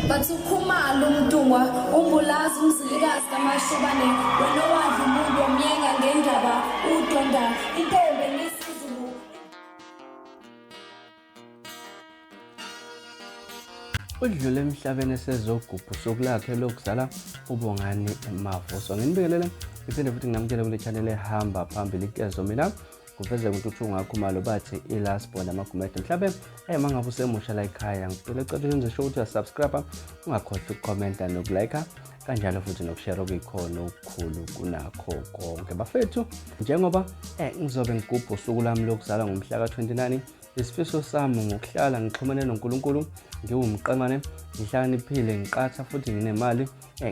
bathukhumala umntungwa umbulazi umzilikazi kamashobane wena wadla umuntu wamyenga ngendaba udonda intombi ngesizulu. Udlule emhlabeni sezogubha usuku lakhe lokuzalwa uBongani Mavuso. Nginibingelele iphinde futhi nginamukele kule channel ehamba phambili ikezo mina kuveze ukuthi ungakhumalo bathi ilast born amagumede mhlabe mangabe usemusha la ekhaya ngicela ucela sure ukuthi subscribe ungakhohlwa ukucomment nokulike kanjalo futhi nokushare okuyikhona okukhulu kunakho konke bafethu njengoba ngizobe ngigubha usuku lami lokuzalwa ngomhla ka-29 isifiso sami ngokuhlala ngixhumene noNkulunkulu ngiwumqemane ngihlakaniphile ngiqatha futhi nginemali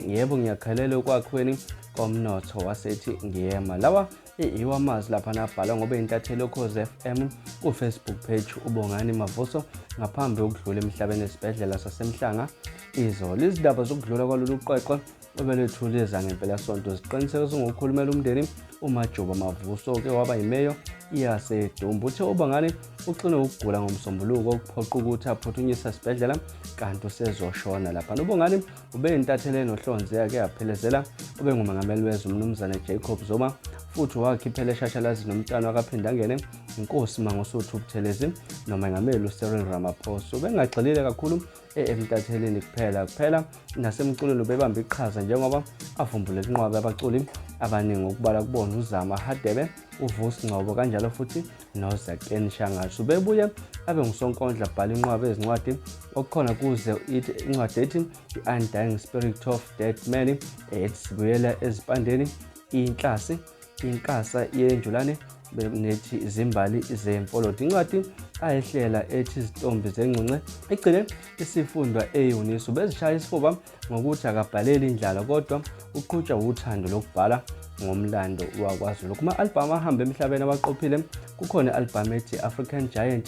yebo ngiyakhalela ukwakhiweni komnotho wasethi ngiyema lawa iwamazi lapha nabhala ngoba intatheli yoKhozi FM ku Facebook page uBongani Mavuso ngaphambi kokudlula emhlabeni esibhedlela sasemhlanga izolo. Izindaba zokudlula kwalolu qeqe obelethuleza ngempela sonto ziqinisekisa ngokukhulumela umndeni uMajuba Mavuso ke waba yimeyo yaseDumbu. Uthe uBongani uxine ukugula ngomsombuluko okuphoqa ukuthi aphuthunyiswe esibhedlela kanti usezoshona lapha. uBongani ube intatheli enohlonze yake yaphelezela ube ngumengameli wezwe umnumzane Jacob Zuma futhi wakhiphela eshashalazi nomntwana wakaphinda ngene inkosi Mangosuthu Buthelezi nomengameli uCyril Ramaphosa. Ubengagxilile kakhulu emtatheleni kuphela nasemculweni ubebamba iqhaza njengoba avumbulela inqwaba abaculi abaningi ukubala kubona uZama Hadebe, uVusi Ngcobo kanjalo futhi noZakeni Shangashu. Bebuye abe ngusonkondla abhala inqwaba ezincwadi okukhona kuze incwadi ethi The-Undying Spirit of Dead Men sibuyela ezipandeni inkasa yenjulane nethi izimbali zemfolodi. Incwadi ayihlela ethi izitombi zengcunce igcine isifundwa eyunisu bezishaya isifuba ngokuthi akabhaleli indlala kodwa uqhutshwa uthando lokubhala ngomlando wakwaZulu. Kuma-albhamu ahamba emhlabeni abaqophile kukhona i-albhamu ethi African Giant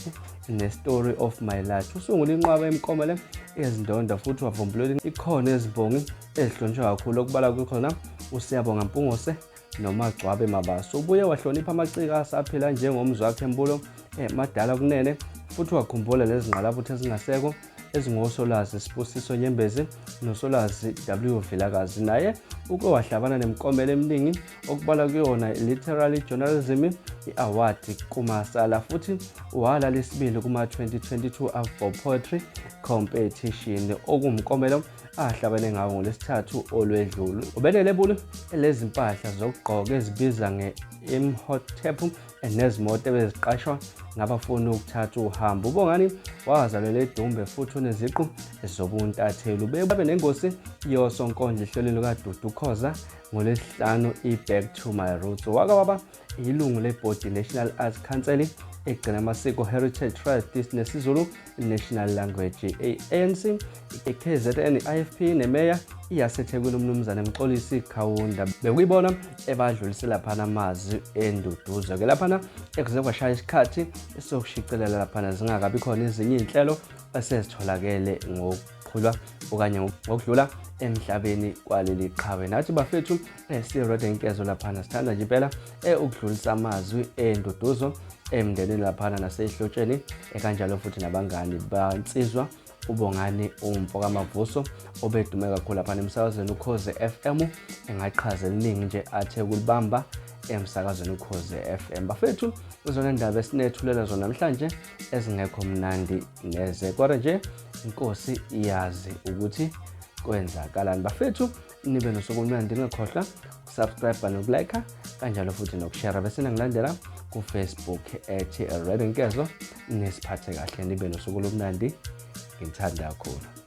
ne-Story of My Life. Usungule inqwaba emkomele ezindonda futhi wavumbulela ikhono ezibongi ezihlonishwa kakhulu okubala kukhona uSiyabonga Mpungose noMagcwabe Mabaso. Ubuye wahlonipha amaciko asaphila njengomzi wakhe embulo madala kunene futhi wakhumbula lezi ngqalabutho ezingaseko ezingosolazi Sibusiso Nyembezi nosolazi W Vilakazi. Naye uke wahlabana nemikomelo eminingi okubala kuyona literary journalism i-award kumasala futhi walala isibili kuma-2022 Afro Poetry Competition okumkomelo ahlabane ngawo ngolesithathu olwedlule. Ubelelebulu lezimpahla zokugqoka ezibiza nge-Imhotep nezimoto ebeziqashwa ngabafuna ukuthatha uhambo. uBongani wazalelwa eDumbe futhi uneziqu zobuntatheli. Ubebe nengosi yosonkondla ihlelo likaDudu Khoza ngolesihlanu i-Back to My Roots. Waba ilungu le-Board National Arts Council egcina amasiko Heritage Trust nesiZulu National Language ANC KZN IFP nemeya iyasethekwini umnumzane Mxolisi Khawunda bekuyibona ebadlulisela phana amazwi enduduzo ke laphana ekuze kwashaya isikhathi sokushicelela laphana zingakabi khona ezinye inhlelo esezitholakele ngokuqhulwa okanye ngokudlula emhlabeni kwaleli qhawe. Nathi bafethu sirede inkezo laphana sithanda nje impela ukudlulisa amazwi enduduzo emndenini laphana nasehlotsheni kanjalo futhi nabangani bansizwa uBongani umfoka Mavuso obedume kakhulu lapha emsakazweni uKhozi FM engaqhaza eliningi nje athe kulibamba emsakazweni uKhozi FM. Bafethu uzona indaba esinethulela zona namhlanje ezingekho mnandi neze kodwa nje inkosi iyazi ukuthi kwenzakalani. Bafethu nibe nosuku olundi ngekhohla subscribe nokulike kanjalo futhi nokushare bese nangilandela ku Facebook @redinkezo nisiphathe kahle nibe nosuku olundi ngithanda kakhulu.